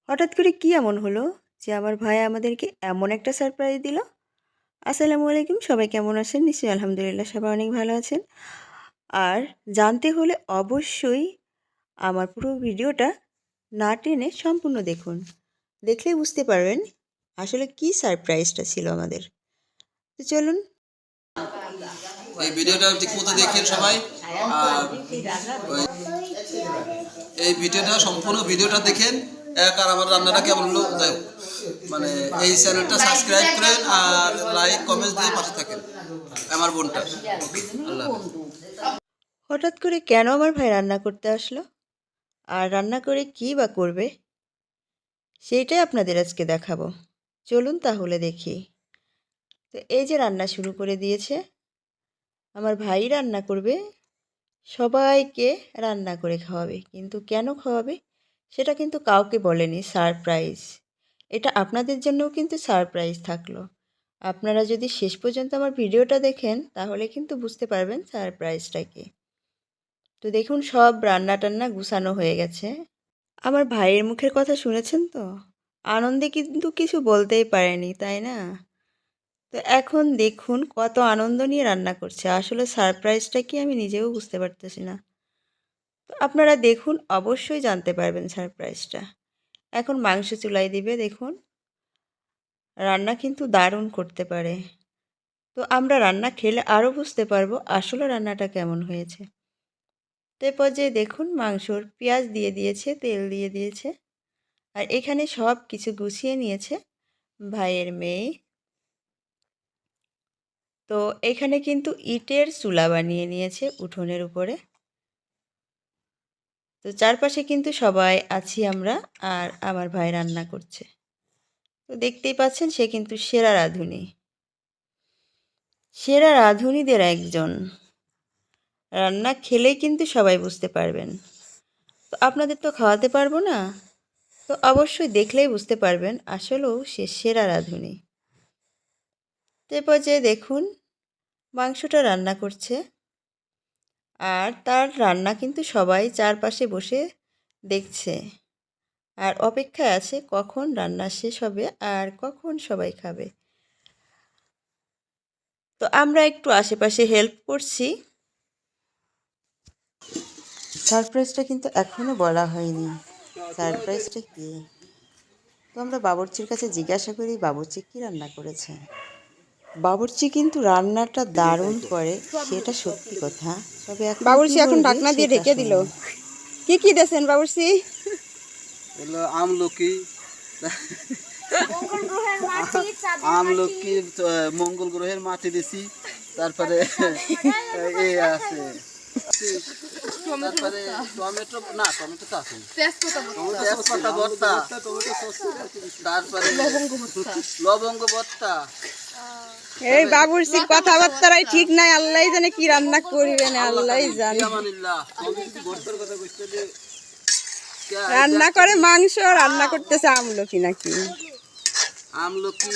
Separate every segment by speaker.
Speaker 1: হঠাৎ করে কি এমন হলো যে আমার ভাই আমাদেরকে এমন একটা সারপ্রাইজ দিল। আসসালামু আলাইকুম, সবাই কেমন আছেন? নিশ্চয়ই আলহামদুলিল্লাহ সবাই অনেক ভালো আছেন। আর জানতে হলে অবশ্যই আমার পুরো ভিডিওটা না টেনে সম্পূর্ণ দেখুন। দেখলেই বুঝতে পারবেন আসলে কি সারপ্রাইজটা ছিল আমাদের। তো চলুন
Speaker 2: এই ভিডিওটা ঠিকমতো দেখেন সবাই। আর এই ভিডিওটা সম্পূর্ণ ভিডিওটা দেখেন আর আমার রান্নাটা কেমন হলো মানে এই চ্যানেলটা সাবস্ক্রাইব করেন আর লাইক কমেন্ট দিয়ে পাশে থাকেন আমার বোনটা। আল্লাহ
Speaker 1: হঠাৎ করে কেন আমার ভাই রান্না করতে আসলো আর রান্না করে কী বা করবে সেইটাই আপনাদের আজকে দেখাবো। চলুন তাহলে দেখি। তো এই যে রান্না শুরু করে দিয়েছে, আমার ভাই রান্না করবে, সবাইকে রান্না করে খাওয়াবে। কিন্তু কেন খাওয়াবে সেটা কিন্তু কাউকে বলেনি, সারপ্রাইজ। এটা আপনাদের জন্যও কিন্তু সারপ্রাইজ থাকলো। আপনারা যদি শেষ পর্যন্ত আমার ভিডিওটা দেখেন তাহলে কিন্তু বুঝতে পারবেন সারপ্রাইজটা কি। তো দেখুন সব রান্না টান্না গুছানো হয়ে গেছে। আমার ভাইয়ের মুখের কথা শুনেছেন তো, আনন্দে কিন্তু কিছু বলতেই পারেনি, তাই না? তো এখন দেখুন কত আনন্দ নিয়ে রান্না করছে। আসলে সারপ্রাইজটা কি আমি নিজেও বুঝতে পারতেছি না। তো আপনারা দেখুন, অবশ্যই জানতে পারবেন সারপ্রাইজটা। এখন মাংস চুলায় দিবে। দেখুন রান্না কিন্তু দারুণ করতে পারে। তো আমরা রান্না খেলে আরও বুঝতে পারবো আসলে রান্নাটা কেমন হয়েছে। তো এ পর্যায়ে দেখুন মাংসর পেঁয়াজ দিয়ে দিয়েছে, তেল দিয়ে দিয়েছে। আর এখানে সব কিছু গুছিয়ে নিয়েছে ভাইয়ের মেয়ে। তো এখানে কিন্তু ইটের চুলা বানিয়ে নিয়েছে উঠোনের উপরে। তো চারপাশে কিন্তু সবাই আছি আমরা, আর আমার ভাই রান্না করছে। তো দেখতেই পাচ্ছেন সে কিন্তু সেরা রাঁধুনি, সেরা রাঁধুনিদের একজন। রান্না খেলেই কিন্তু সবাই বুঝতে পারবেন। তো আপনাদের তো খাওয়াতে পারবো না, তো অবশ্যই দেখলেই বুঝতে পারবেন আসলেও সে সেরা রাঁধুনি। এরপর যে দেখুন মাংসটা রান্না করছে, আর তার রান্না কিন্তু সবাই চারপাশে বসে দেখছে আর অপেক্ষায় আছে কখন রান্না শেষ হবে আর কখন সবাই খাবে। তো আমরা একটু আশেপাশে হেল্প করছি। সারপ্রাইজটা কিন্তু এখনও বলা হয়নি, সারপ্রাইজটা কি। তো আমরা বাবুর্চির কাছে জিজ্ঞাসা করি বাবুর্চি কী রান্না করেছে। বাবুর্চি কিন্তু রান্নাটা দারুণ করে, সেটা সত্যি কথা। তবে
Speaker 3: বাবুর্চি এখন ঢাকনা দিয়ে ঢেকে দিল। কি কি দিয়েছেন বাবুর্চি?
Speaker 2: হলো আমলকি, আমলকি মঙ্গল গ্রহের মাটি দিছি, তারপরে এই আছে, তারপরে টমেটো, না টমেটো তো আছে, তেজপাতা ভর্তা, তারপরে লবঙ্গ ভর্তা।
Speaker 3: এই বাবুর্চির কথাবার্তারাই ঠিক নাই, আল্লাহ জানে কি রান্না করবেন, আল্লাহ জানে। রান্না করে মাংস, রান্না করতেছে আমলকি নাকি
Speaker 2: আমলকি,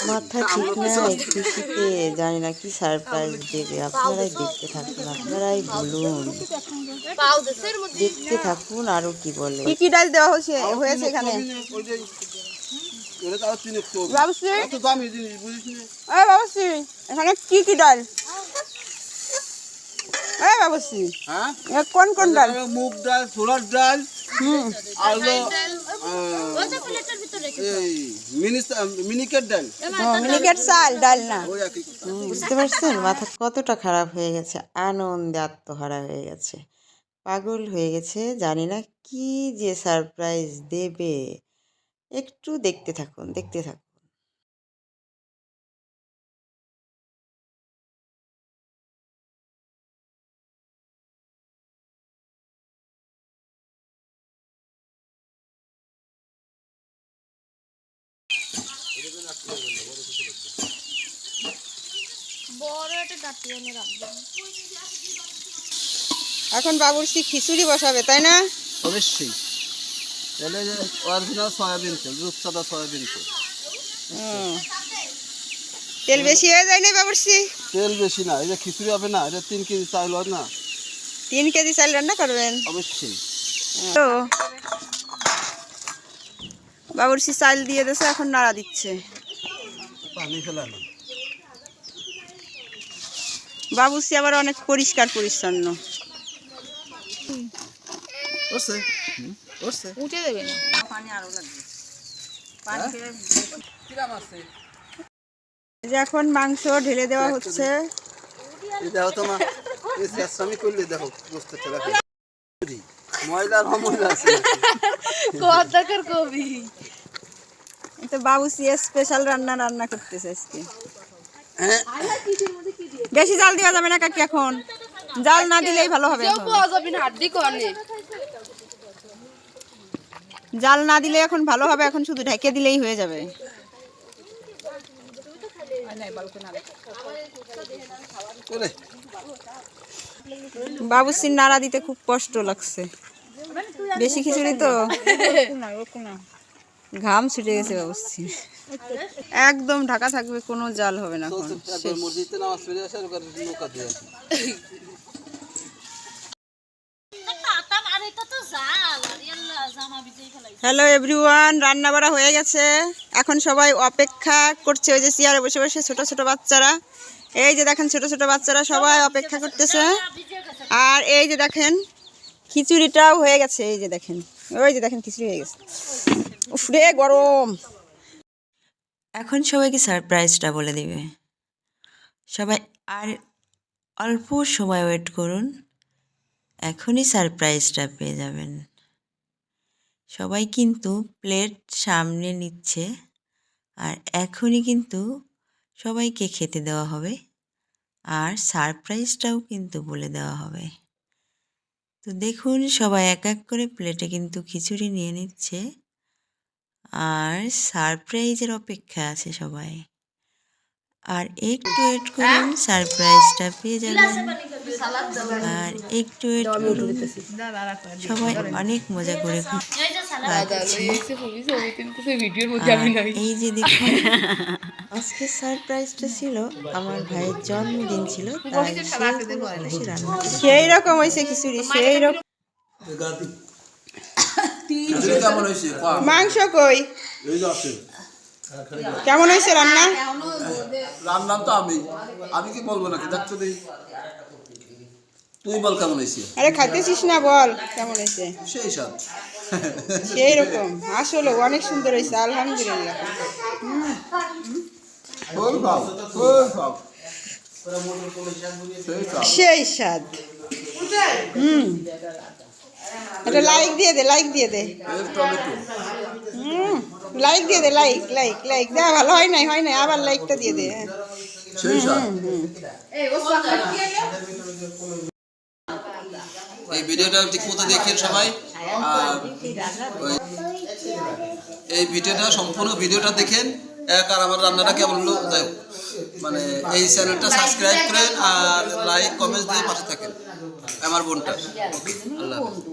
Speaker 1: মাথা ঠিক নাই, খুশিতে জানি না কি সারপ্রাইজ দেবে। আপনারাই দেখতে থাকুন, আপনারাই বলুন, দেখতে থাকুন আরো কি বলে।
Speaker 3: কি কি ডাল দেওয়া হয়েছে এখানে? বাবুর্চি, এই বাবুর্চি, এখানে কি কি ডাল? এই বাবুর্চি, কোন কোন ডাল?
Speaker 2: মুগ ডাল, ছোলার ডাল, মিনিকেট ডাল,
Speaker 3: মিনিকেট চাল ডাল না।
Speaker 1: বুঝতে পারছেন মাথা কতটা খারাপ হয়ে গেছে, আনন্দে আত্মহারা হয়ে গেছে, পাগল হয়ে গেছে। জানি না কি যে সারপ্রাইজ দেবে। একটু দেখতে থাকুন, দেখতে থাকুন।
Speaker 3: এখন বাবুর্চি খিচুড়ি বসাবে, তাই না?
Speaker 2: অবশ্যই। তাহলে অরিজিনাল সয়াবিন তেল, রূপসাদা সয়াবিন তেল।
Speaker 3: তেল বেশি হয়ে যায় না বাবুর্চি?
Speaker 2: তেল বেশি না, এটা খিচুড়ি হবে না, এটা 3 কেজি চাল হয় না।
Speaker 3: 3 কেজি চাল রান্না করবেন?
Speaker 2: অবশ্যই।
Speaker 3: তো বাবুর্চি চাল দিয়ে দিয়েছে, এখন নাড়া দিচ্ছে।
Speaker 2: পানি ফেলানো
Speaker 3: বাবুর্চি আবার অনেক পরিষ্কার পরিচ্ছন্ন।
Speaker 4: উঠে দেবে না।
Speaker 3: এই যে এখন মাংস ঢেলে দেওয়া হচ্ছে।
Speaker 2: দেখো তোমা এই চেষ্টামি করলে দেখো বুঝতে চালাকি ময়লার অময়লা আছে
Speaker 4: কতকার কবি
Speaker 3: তো বাবুর্চি স্পেশাল রান্না করতেছে আজকে।
Speaker 2: হ্যাঁ
Speaker 3: বেশি জাল দেওয়া যাবে না কাকি, এখন জাল না দিলেই ভালো হবে।
Speaker 4: কেউ
Speaker 3: এখন
Speaker 4: পাওয়া যাবে না, হাড্ডি কনে।
Speaker 3: জাল না দিলে এখন ভালো হবে, এখন শুধু ঢেকে দিলেই হয়ে যাবে। বাবুর্চির নাড়া দিতে খুব কষ্ট লাগছে, বেশি খিচুড়ি তো ঘাম ছুটে গেছে বাবুর্চি। একদম ঢাকা থাকবে, কোনো জাল হবে না এখন।
Speaker 2: মসজিদে নামাজ পড়ে আসে আর নৌকা দিয়ে আসে।
Speaker 3: হ্যালো এভরিওয়ান, রান্না বাড়া হয়ে গেছে। এখন সবাই অপেক্ষা করছে, ওই যে চেয়ারে বসে বসে ছোট ছোট বাচ্চারা। এই যে দেখেন ছোট ছোট বাচ্চারা সবাই অপেক্ষা করতেছে। আর এই যে দেখেন খিচুড়িটাও হয়ে গেছে। এই যে দেখেন, ওই যে দেখেন খিচুড়ি হয়ে গেছে। উফ রে গরম।
Speaker 1: এখন সবাইকে সারপ্রাইজটা বলে দিবে সবাই, আর অল্প সময় ওয়েট করুন, এখনই সারপ্রাইজটা পেয়ে যাবেন। সবাই কিন্তু প্লেট সামনে নিচ্ছে, আর এখনই কিন্তু সবাইকে খেতে দেওয়া হবে, আর সারপ্রাইজটাও কিন্তু বলে দেওয়া হবে। তো দেখুন সবাই এক এক করে প্লেটে কিন্তু খিচুড়ি নিয়ে নিচ্ছে, আর সারপ্রাইজের অপেক্ষা আছে সবাই। আর একটু ওয়েট করুন, সারপ্রাইজটা পেয়ে যাবেন। আর একটু ওয়েট করুন, সবাই অনেক মজা করে খাচ্ছে। আর এই যে দেখুন, আজকে সারপ্রাইজটা ছিল আমার ভাইয়ের জন্মদিন ছিল, তাই সে রান্না করে।
Speaker 3: সেই রকম হয়েছে খিচুড়ি, সেই রকম।
Speaker 2: কেমন হয়েছে?
Speaker 3: মাংস কই, কেমন হয়েছে রান্না?
Speaker 2: রান্নাম তো আমি কি বলবো নাকি, দেখতো দিই তুই বল কেমন হয়েছে।
Speaker 3: আরে খাইতেছিস না, বল কেমন হয়েছে।
Speaker 2: সেই স্বাদ
Speaker 3: সেই রকম, আসলে অনেক সুন্দর হয়েছে, আলহামদুলিল্লাহ।
Speaker 2: ফুল খাও, ফুল খাও। সেই স্বাদ।
Speaker 3: সেই স্বাদ। এটা লাইক দিয়ে দে, লাইক দিয়ে দে।
Speaker 2: এই টমেটো
Speaker 3: লাইক দিয়ে দে, লাইক লাইক লাইক দে। ভালো হয় নাই, হয় নাই, আবার লাইকটা দিয়ে দে।
Speaker 2: সেই স্বাদ। এই ভিডিওটা ঠিকমতো দেখেন সবাই, আর এই ভিডিওটা সম্পূর্ণ ভিডিওটা দেখেন আর আমার রান্নাটা কেমন হলো যাই হোক, মানে এই চ্যানেলটা সাবস্ক্রাইব করেন আর লাইক কমেন্ট দিয়ে পাশে থাকেন আমার বোনটা। আল্লাহ হাফেজ।